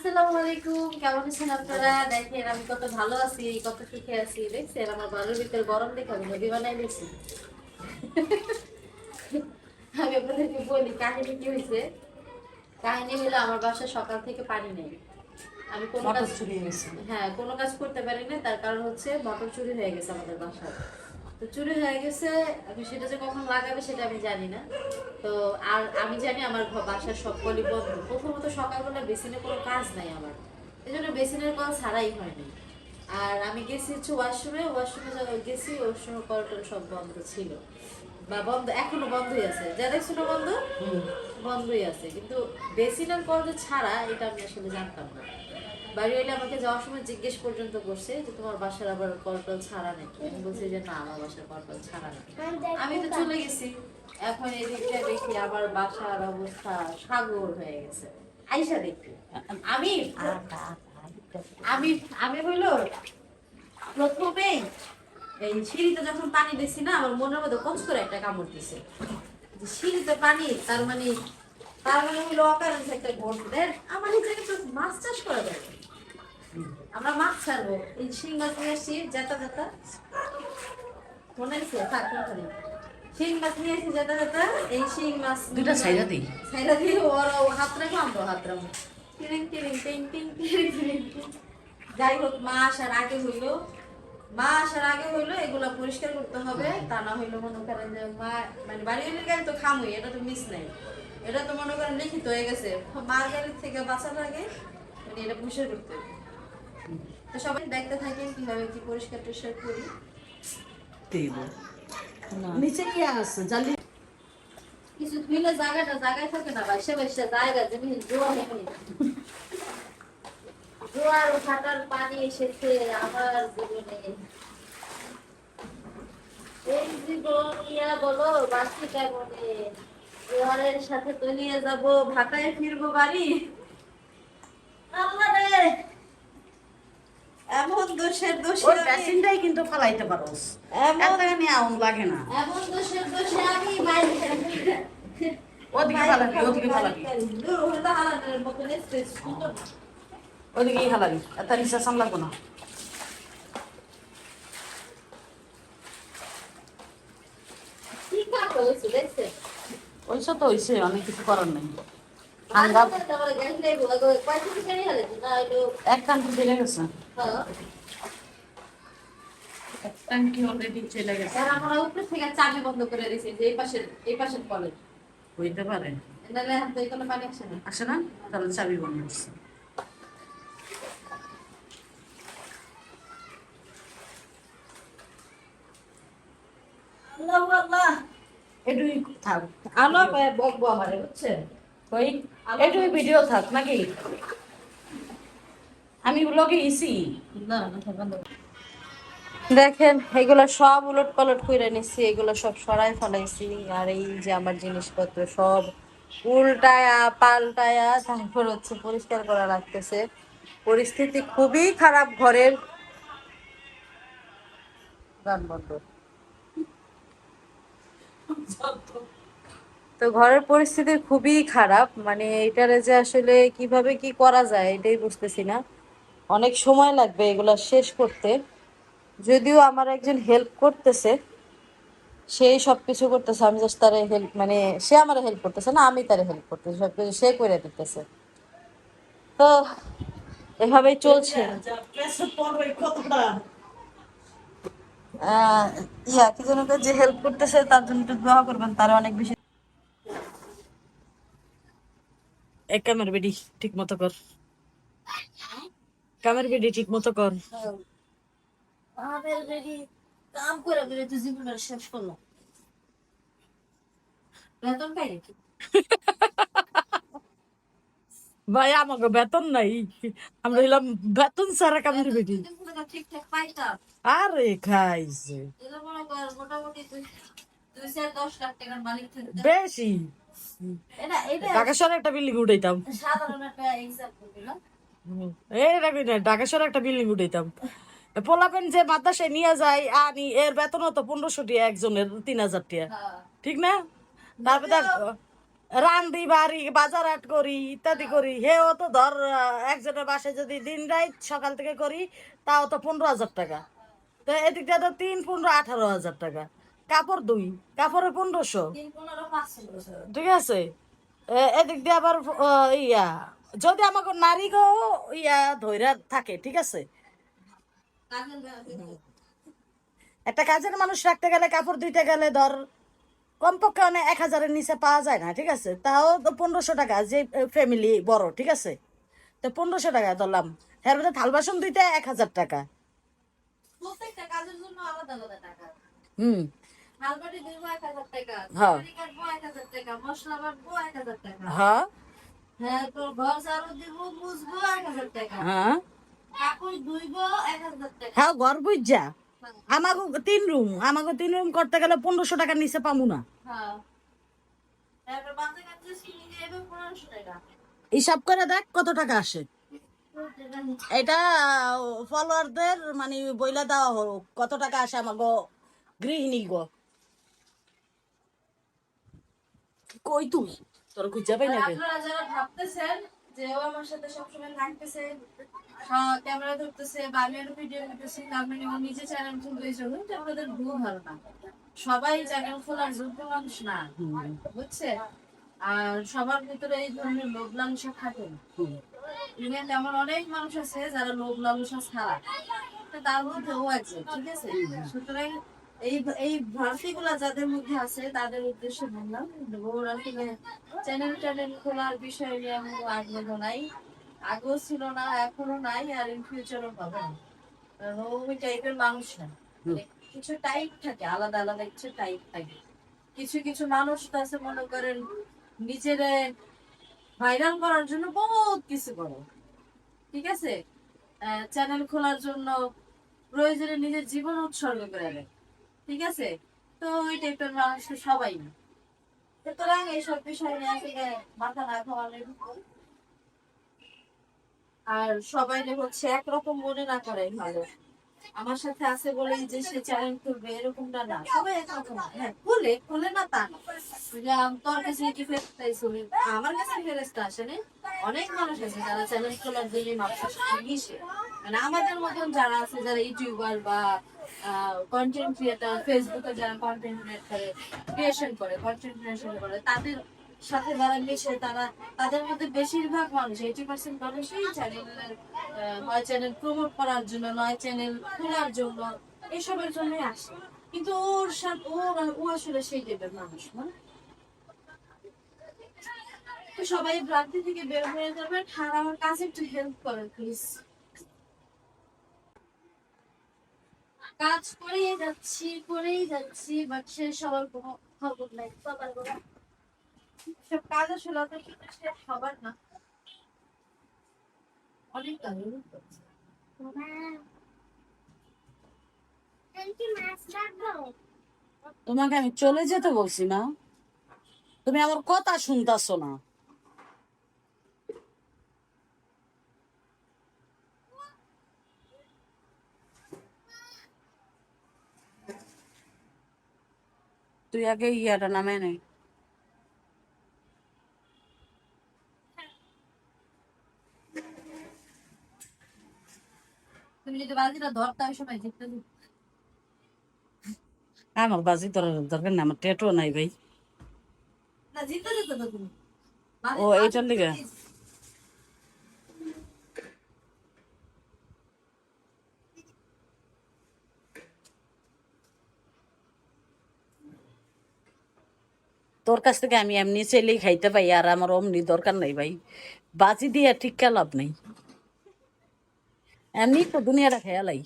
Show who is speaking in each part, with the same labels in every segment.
Speaker 1: আসসালামু আলাইকুম, কেমন আছেন আপনারা? দেখেন আমি কত ভালো আছি, কত সুখে আছি। দেখছেন আমার বাড়ির ভিতরে গরম দেখে আমি নদী বানাই দিয়েছি। আমি আপনাদেরকে বলি কাহিনী কি হয়েছে। কাহিনী হলো আমার বাসায় সকাল থেকে পানি নেই। আমি কোনো কাজ
Speaker 2: চুরি হয়েছে।
Speaker 1: হ্যাঁ কোনো কাজ করতে পারি না, তার কারণ হচ্ছে মোটর চুরি হয়ে গেছে আমাদের বাসায়। তো চুরি হয়ে গেছে, আমি সেটা যে কখন লাগাবে সেটা আমি জানি না। তো আর আমি জানি আমার বাসার সব কলই বন্ধ। প্রথমত সকালবেলা বেসিনে কোনো কাজ নাই আমার, এই জন্য বেসিনের কল ছাড়াই হয়নি। আর আমি গেছি হচ্ছে ওয়াশরুমে গেছি, ওয়াশরুমের কল টল সব বন্ধ ছিল, বা বন্ধ এখনো বন্ধই আছে। যা দেখছো না বন্ধ বন্ধই আছে, কিন্তু বেসিনের কল যে ছাড়া এটা আমি আসলে জানতাম না। বাড়ি এলে আমাকে যাওয়ার সময় জিজ্ঞেস পর্যন্ত করছে যে তোমার বাসার আবার কলটল ছাড়া নাকি। আমি বলছি যে না, আমার বাসার কলটল ছাড়া না। আমি তো চলে গেছি। এখন এদিকে দেখি আমার বাসার অবস্থা সাগর হয়ে গেছে। আইসা দেখি আমি আমি আমি হইলো প্রথমেই এই সিঁড়িতে যখন পানি দিছি না, আমার মনের মধ্যে কচ করে একটা কামড় দিছে যে সিঁড়িতে পানি, তার মানে হইলো অকারেন্স একটা ঘটবে। আমার এই জায়গায় তো মাছ চাষ করা যাবে, আমরা মাছ ছাড়বো। এই শিং মাছ নিয়ে আসছি, যেটা যেটা মনে আছে থাক ওখানে। শিং মাছ নিয়ে আসছি যেটা যেটা, এই শিং মাছ
Speaker 2: দুইটা ছাইরা দিই।
Speaker 1: ছাইরা দিয়ে ওরা হাত রাখবো, আমরা হাত রাখবো। টিরিং টিরিং টিং টিং টিরিং টিরিং টিং। যাই হোক, মা আসার আগে হইলো এগুলা পরিষ্কার করতে হবে। তা না হইলো মনে করেন যে মা মানে বাড়ি হইলে গাড়ি তো খামুই, এটা তো মিস নাই। এটা তো মনে করেন লিখিত হয়ে গেছে, মার গাড়ির থেকে বাঁচার আগে মানে এটা পরিষ্কার করতে হবে। তো সবাই দেখতে থাকেন কিভাবে কি পরিষ্কার টরিষ্কার করি।
Speaker 2: দেব নিচে কি আছে জালি
Speaker 1: কিছু ধুইলে জায়গায় থাকে না, বাইসে বাইসে জায়গা জমি জোয়ার ও ভাটার পানি এসেছে আমার জীবনে। এই জীবন ইয়া বলো বাঁচি কেমনে, জোয়ারের সাথে তলিয়ে যাব, ভাটায় ফিরবো বাড়ি। আল্লাহ রে, এমন দোষের দোষে
Speaker 2: ওই ড্রেসিংটাই কিন্তু ফালাইতে পারোস। এত নিয়ে আউন লাগে না।
Speaker 1: এমন দোষের দোষে আমি বাইরে
Speaker 2: ওদিকে ফালাবি, ওদিকে ফালাবি, ওদিকেই ফালাবি। এত নিচে সামলাবো না। ওইসব তো হইছে, অনেক কিছু করার নেই। ঠান্ডা এক টাঙ্কি চলে গেছে, এক টাঙ্কি অলরেডি চলে গেছে।
Speaker 1: আমরা উপরে থেকে চাবি বন্ধ করে দিয়েছি যে এই পাশের কলে।
Speaker 2: হইতে পারে,
Speaker 1: নাহলে হাতে কোনো পানি আসে না।
Speaker 2: আসে না, তাহলে চাবি বন্ধ করছে।
Speaker 1: আল্লাহু আল্লাহ,
Speaker 2: এটুই থাক।
Speaker 1: আলো বকবো আমারে, বুঝছেন?
Speaker 2: ওই এটুই ভিডিও থাক নাকি? আমি ব্লগে ইসি
Speaker 1: না দেখেন এগুলো সব উলট পালট করে নিচ্ছি, এগুলো সব সরাই ফেলাইছি। আর এই যে আমার জিনিসপত্র সব উল্টায়া পাল্টায়া তারপর হচ্ছে পরিষ্কার করা লাগতেছে। পরিস্থিতি খুবই খারাপ ঘরের। গান বন্ধ। তো ঘরের পরিস্থিতি খুবই খারাপ, মানে এটারে যে আসলে কিভাবে কি করা যায় এটাই বুঝতেছি না। অনেক সময় লাগবে এগুলা শেষ করতে। যদিও আমার একজন হেল্প করতেছে, সেই সবকিছু করতেছে, আমি জাস্ট তারে হেল্প মানে সে আমার হেল্প করতেছে না, আমি তারে হেল্প করতেছি, সবকিছু সে করে দিতেছে। তো এভাবেই চলছে। কি যেন যে হেল্প করতেছে তার জন্য একটু দোয়া করবেন, তারা অনেক বেশি।
Speaker 2: এক কামের বেডি ঠিক মতো কর, কামের বেডি ঠিক মতো কর।
Speaker 1: আমাদের রেডি কাম করে করে তুই জীবনের শেষ করলাম। বেতন পাই নাকি?
Speaker 2: ভাই আমাকে বেতন নাই, আমরা হইলাম বেতন ছাড়া কামের বেডি।
Speaker 1: ঠিকঠাক পাইতাম,
Speaker 2: আরে খাইছে
Speaker 1: এটা মনে কর মোটামুটি 2-10 লাখ টাকার মালিক থাকতাম।
Speaker 2: বেশি।
Speaker 1: এটা
Speaker 2: ঢাকা শহরে একটা বিল্ডিং উঠাইতাম।
Speaker 1: সাধারণ একটা এক্সাম্পল দিলাম।
Speaker 2: এইটা না, ঢাকা শহরে একটা বিল্ডিং উঠাইতাম। পোলাপেন যে মাদ্রাসায় নিয়ে যায় আনি, এর বেতন হতো 1500 টাকা একজনের, 3000 টাকা,
Speaker 1: হ্যাঁ,
Speaker 2: ঠিক না? তারপর রান্দি বাড়ি বাজার হাট করি ইত্যাদি করি হেও তো ধর একজনের বাসায় যদি দিন রাত সকাল থেকে করি তাও তো 15,000 টাকা। তো এদিক দিয়ে তো 3, 15, 18,000 টাকা। কাপড় দুই কাপড়ে 1500।
Speaker 1: 3, 15, 500
Speaker 2: ঠিক আছে। এদিক দিয়ে আবার ইয়া যদি আমাকে নারীকেও ইয়া ধৈর্য থাকে ঠিক আছে। একটা কাজের মানুষ রাখতে গেলে কাপড় দিতে গেলে ধর কমপক্ষে মানে 1,000-এর নিচে পাওয়া যায় না ঠিক আছে। তাও তো 1500 টাকা যে ফ্যামিলি বড় ঠিক আছে। তো 1500 টাকা ধরলাম, এর মধ্যে থাল বাসন দিতে 1,000 টাকা।
Speaker 1: প্রত্যেকটা কাজের জন্য আলাদা আলাদা টাকা।
Speaker 2: হুম।
Speaker 1: হালবাটি দিব 1,000 টাকা,
Speaker 2: হ্যাঁ
Speaker 1: তরকারি কাটবো 1,000 টাকা, মশলা বাটবো 1,000 টাকা।
Speaker 2: হ্যাঁ
Speaker 1: হ্যাঁ, তোর ঘর ঝাড়ু দিব, মুছবো 1,000 টাকা।
Speaker 2: হ্যাঁ
Speaker 1: কাপড় ধুইবো 1,000 টাকা।
Speaker 2: হ্যাঁ ঘর বুঝা আমাকে 3 রুম করতে গেলে 1500 টাকার নিচে পাবো না।
Speaker 1: হ্যাঁ, তারপর বাচ্চা কাচ্চা কিনে নিয়ে যাবে 1,500 টাকা।
Speaker 2: হিসাব করে দেখ কত টাকা আসে। এটা ফলোয়ারদের মানে বইলা দেওয়া হোক কত টাকা আসে আমাকে গৃহিণী গো। কই তুই তোর খুঁজে পাই
Speaker 1: আর
Speaker 2: না কে?
Speaker 1: আপনারা যারা ভাবতেছেন যে ও আমার সাথে সবসময় থাকতেছে, ক্যামেরা ধরতেছে বা আমি একটা ভিডিও করতেছি, তার মানে ও নিজে চ্যানেল খুলবে, এই জন্য এটা আপনাদের ভুল ধারণা। সবাই চ্যানেল খোলার যোগ্য মানুষ না, বুঝছে? আর সবার ভিতরে এই ধরনের লোভ লালসা থাকে না। ইভেন এমন অনেক মানুষ আছে যারা লোভ লালসা ছাড়া, তো তার মধ্যে ও আছে, ঠিক আছে? সুতরাং এই এই ভ্রান্তিগুলা যাদের মধ্যে আছে তাদের উদ্দেশ্যে বললাম, ওর আসলে চ্যানেল ট্যানেল খোলার বিষয় নিয়ে আমার কোনো আগ্রহ নাই, আগ্রহ ছিল না, এখনো নাই, আর ইন ফিউচারও হবে না। কারণ ও ওই টাইপের মানুষ না। মানে কিছু টাইপ থাকে, আলাদা আলাদা কিছু টাইপ থাকে। কিছু কিছু মানুষ তো আছে মনে করেন নিজের ভাইরাল করার জন্য বহুত কিছু করে, ঠিক আছে? চ্যানেল খোলার জন্য প্রয়োজনে নিজের জীবন উৎসর্গ করে দেয়, ঠিক আছে? তো ওই টাইপের মানুষ তো সবাই না। সুতরাং এইসব বিষয় নিয়ে আসলে মাথা না ঘামালে ভালো। আর সবাই হচ্ছে একরকম মনে না করে ভালো। আমার সাথে আছে বলে যে সে চ্যালেঞ্জ করবে এরকমটা না, সবাই একরকম না। হ্যাঁ, খুলে খুলে না তা না। তোর কাছে কি ফেরেস্তা আইসুনি, আমার কাছে ফেরেস্তা আসেনি। অনেক মানুষ আছে যারা চ্যালেঞ্জ খোলার জন্য মানুষের সাথে মিশে, মানে আমাদের মতন যারা আছে যারা ইউটিউবার বা কন্টেন্ট ক্রিয়েটার, ফেসবুকে যারা কন্টেন্ট ক্রিয়েট করে, ক্রিয়েশন করে, কন্টেন্ট ক্রিয়েশন করে, তাদের সাথে যারা মিশে তারা, তাদের মধ্যে বেশিরভাগ মানুষ 80% মানুষই চ্যানেলের নয় চ্যানেল প্রমোট করার জন্য, নয় চ্যানেল খোলার জন্য, এসবের জন্যই আসে। কিন্তু ওর সাথে ও আসলে সেই টাইপের মানুষ না। তো সবাই ভ্রান্তি থেকে বের হয়ে যাবেন, আর আমার কাছে একটু হেল্প করেন প্লিজ। কাজ করেই যাচ্ছি, বাট শেষ হওয়ার কোনো খবর নাই। সবার কোনো সব কাজ আসলে অত শেষ হবার না, অনেক কাজ করছে।
Speaker 2: তোমাকে আমি চলে যেতে বলছি না, তুমি আমার কথা শুনতাছো না। তুই আগে ইয়াটা নামে নে।
Speaker 1: তুমি যদি বাজিটা ধরতে ওই সময় জিততে দিত।
Speaker 2: আমার বাজি তোর দরকার নেই, আমার টেটু নাই ভাই।
Speaker 1: না, জিততে দিত তো তুমি।
Speaker 2: ও এইটার লিগে তোর কাছ থেকে আমি এমনি চাইলেই খাইতে পাই, আর আমার অমনি দরকার নাই ভাই। বাজি দিয়ে ঠিক লাভ নেই, এমনি তো দুনিয়াটা খেয়ালাই।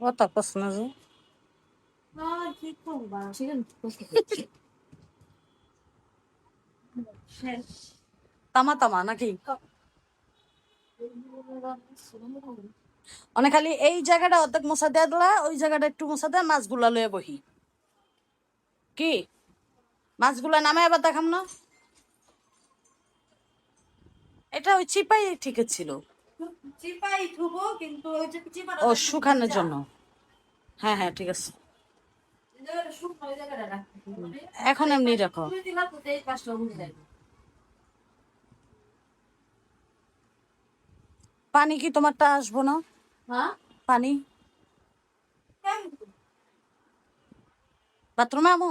Speaker 2: কথা কস না যে। তামা তামা নাকি অনেক খালি এই জায়গাটা অর্ধেক মশা দেয়া দিলা, ওই জায়গাটা একটু মশা দেয়, মাছগুলা লয়ে বহি। কি মাছগুলা নামে আবার দেখাম না? এটা ওই চিপাই ঠিক ছিল,
Speaker 1: চিপাই ধুবো কিন্তু ওই যে চিপাটা
Speaker 2: ও শুকানোর জন্য। হ্যাঁ হ্যাঁ ঠিক আছে,
Speaker 1: শুকনো ওই জায়গাটা রাখতে
Speaker 2: এখন এমনি রাখো।
Speaker 1: দিলাম তো এই পাশটা উঠে যাবে।
Speaker 2: পানি কি তোমারটা আসবো না?
Speaker 1: হ্যাঁ
Speaker 2: পানি বাথরুমে আমো?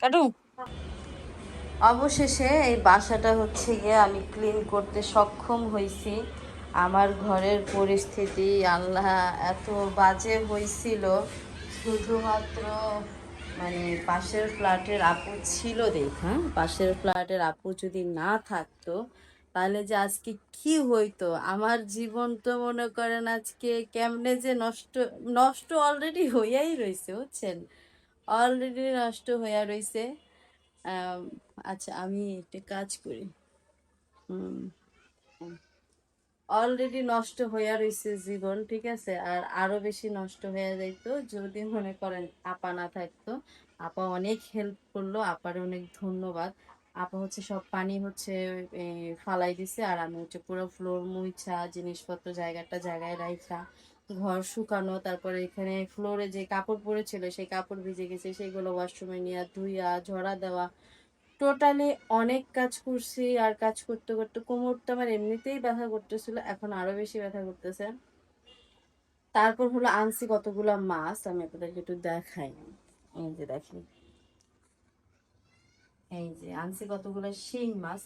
Speaker 2: কাটু।
Speaker 1: অবশেষে এই বাসাটা হচ্ছে গিয়ে আমি ক্লিন করতে সক্ষম হয়েছি। আমার ঘরের পরিস্থিতি আল্লাহ এত বাজে হয়েছিল, শুধুমাত্র মানে পাশের ফ্ল্যাটের আপু ছিল দেখা, পাশের ফ্ল্যাটের আপু যদি না থাকতো তাহলে যে আজকে কি হইতো আমার জীবন, তো মনে করেন আজকে কেমনে যে নষ্ট, নষ্ট অলরেডি হইয়াই রয়েছে বুঝছেন, অলরেডি নষ্ট হইয়া রয়েছে। আম, আচ্ছা আমি একটা কাজ করি, হুম, অলরেডি নষ্ট হইয়া রইছে জীবন, ঠিক আছে, আর আরো বেশি নষ্ট হয়ে যাইতো যদি মনে করেন আপা না থাকতো। আপা অনেক হেল্প করলো, আপার অনেক ধন্যবাদ। আপা হচ্ছে সব পানি হচ্ছে ফালাই দিছে, আর আমি হচ্ছে পুরো ফ্লোর মুইছা জিনিসপত্র জায়গাটা জায়গায় রাইখা ঘর শুকানো, তারপরে এখানে ফ্লোরে যে কাপড় পরেছিল সেই কাপড় ভিজে গেছে সেগুলো ওয়াশরুমে নিয়ে ধুইয়া ঝরা দেওয়া, টোটালি অনেক কাজ করছি। আর কাজ করতে করতে কোমরটা আমার এমনিতেই ব্যথা করতেছিল, এখন আরো বেশি ব্যথা করতেছে। তারপর হলো আনছি কতগুলা মাছ, আমি আপনাদেরকে একটু দেখাই। এই যে দেখেন, এই যে আনছি কতগুলো শিং মাছ।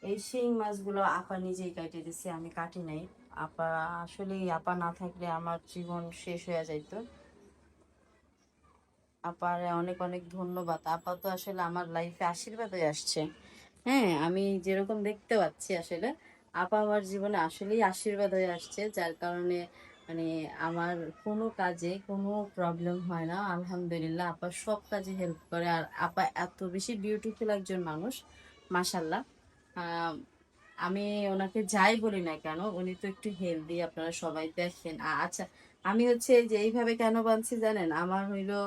Speaker 1: এই শিং মাছগুলো আপা নিজেই কাটে দিছে, আমি কাটি নাই। আপা আসলে আপা না থাকলে আমার জীবন শেষ হয়ে যাইতো। আপার অনেক অনেক ধন্যবাদ, আপা তো আসলে আমার লাইফে আশীর্বাদ হয়ে আসছে। হ্যাঁ আমি যেরকম দেখতে পাচ্ছি আসলে আপা আমার জীবনে আসলেই আশীর্বাদ হয়ে আসছে, যার কারণে মানে আমার কোনো কাজে কোনো প্রবলেম হয় না, আলহামদুলিল্লাহ। আপা সব কাজে হেল্প করে, আর আপা এত বেশি বিউটিফুল একজন মানুষ, মাশাল্লাহ। আহ, আমি ওনাকে যাই বলি না কেন উনি তো একটু হেলদি, আপনারা সবাই দেখেন। আচ্ছা আমি হচ্ছে যে এইভাবে কেন বানছি জানেন, আমার হইলো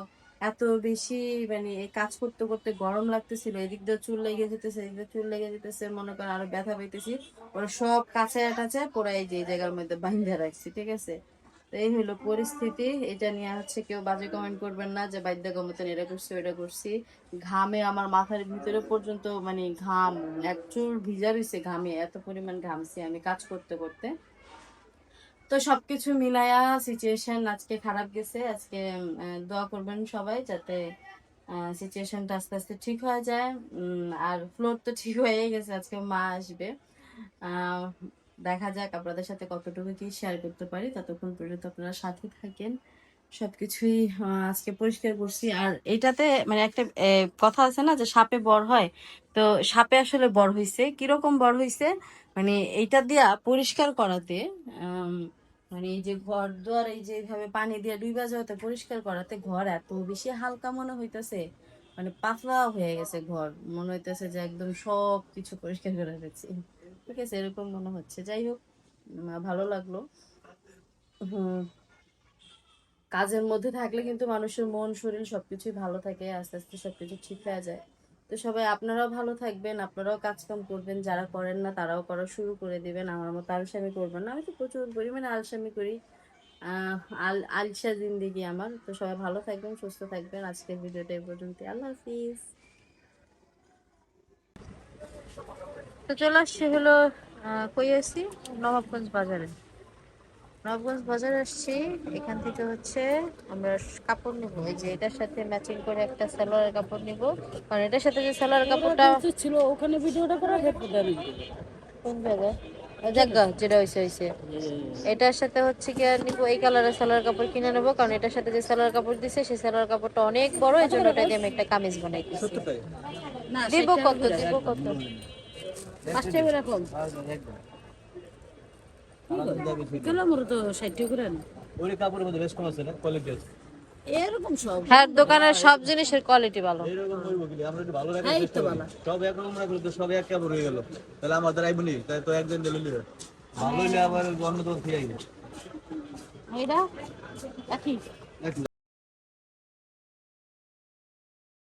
Speaker 1: এত বেশি মানে এই কাজ করতে করতে গরম লাগতেছিল, এদিক দিয়ে চুল লেগে যেতেছে, এদিক দিয়ে চুল লেগে যেতেছে, মনে করেন আরো ব্যথা পাইতেছি। ওরা সব কাছে টাছে পরে এই যে এই জায়গার মধ্যে বাইন্ধা রাখছি, ঠিক আছে। তো এই হলো পরিস্থিতি, এটা নিয়ে হচ্ছে কেউ বাজে কমেন্ট করবেন না যে বাইদ্যা গমতন এটা করছি ওটা করছি। ঘামে আমার মাথার ভিতরে পর্যন্ত মানে ঘাম, এক চুল ভিজা রয়েছে ঘামে, এত পরিমাণ ঘামছি আমি কাজ করতে করতে। তো সবকিছু মিলায়া সিচুয়েশন আজকে খারাপ গেছে। আজকে দোয়া করবেন সবাই যাতে সিচুয়েশনটা আস্তে আস্তে ঠিক হয়ে যায়। আর ফ্লোর তো ঠিক হয়ে গেছে, আজকে মা আসবে। আহ, দেখা যাক আপনাদের সাথে কতটুকু কি শেয়ার করতে পারি, ততক্ষণ পর্যন্ত আপনারা সাথে থাকেন। সবকিছুই আজকে পরিষ্কার করছি। আর এটাতে মানে একটা কথা আছে না যে সাপে বর হয়, তো সাপে আসলে বর হইছে। কিরকম বর হইছে মানে এইটা দিয়া পরিষ্কার করাতে, আম, মানে এই যে ঘর দুয়ার এই যে এইভাবে পানি দিয়ে ডুইবা যাওয়াতে পরিষ্কার করাতে ঘর এত বেশি হালকা মনে হইতেছে, মানে পাতলা হয়ে গেছে ঘর, মনে হইতেছে যে একদম সব কিছু পরিষ্কার করে ফেলছি, ঠিক আছে, এরকম মনে হচ্ছে। যাই হোক, ভালো লাগলো। হুম, কাজের মধ্যে থাকলে কিন্তু মানুষের মন শরীর সবকিছুই ভালো থাকে, আস্তে আস্তে সবকিছু ঠিক হয়ে যায়। তো সবাই আপনারাও ভালো থাকবেন, আপনারাও কাজ কাম করবেন, যারা করেন না তারাও করা শুরু করে দিবেন, আমার মতো আলসামি করবেন না। আমি তো প্রচুর পরিমাণে আলসামি করি, আহ আলসা জিন্দেগি আমার। তো সবাই ভালো থাকবেন, সুস্থ থাকবেন। আজকের ভিডিওটা এই পর্যন্ত, আল্লাহ হাফিজ। তো চলে আসছি হলো কই আসছি, নবাবগঞ্জ বাজারে। নবগঞ্জ বাজার আসছি, এখান থেকে হচ্ছে আমরা কাপড় নিব, এই যে এটার সাথে ম্যাচিং করে একটা সালোয়ারের কাপড় নিব, কারণ এটার সাথে যে সালোয়ার কাপড়টা
Speaker 2: ছিল ওখানে ভিডিওটা করা হেল্প দেন।
Speaker 1: কোন জায়গায় জায়গা যেটা হয়েছে হয়েছে, এটার সাথে হচ্ছে কি আর নিবো এই কালারের সালোয়ার কাপড় কিনে নেবো, কারণ এটার সাথে যে সালোয়ার কাপড় দিছে সেই সালোয়ার কাপড়টা অনেক বড়, এই জন্য ওটা দিয়ে আমি একটা কামিজ বানাইতেছি।
Speaker 2: না
Speaker 1: দিব কত, দিব কত?
Speaker 2: 5 টাকা করে কম কিলো মরে তো 60 টাকা করে না
Speaker 3: ওই কাপড়ের মধ্যে বেশ কম আছে না কোয়ালিটি আছে
Speaker 2: এরকম সব
Speaker 1: হ্যাঁ দোকানের সব জিনিসের কোয়ালিটি ভালো।
Speaker 3: এরকম হইব কি আমরা একটু ভালো রাখার
Speaker 2: এই
Speaker 3: চেষ্টা
Speaker 2: তো
Speaker 3: করি
Speaker 2: ভালো।
Speaker 3: সব একরকম রাখলে তো সব এক কাপড় হয়ে গেল তাহলে আমাদের আইবনি তাই তো একদিন দিলে নিবে ভালো হইলে আবার অন্য তো ঠিক আছে
Speaker 2: এইটা একই
Speaker 3: একই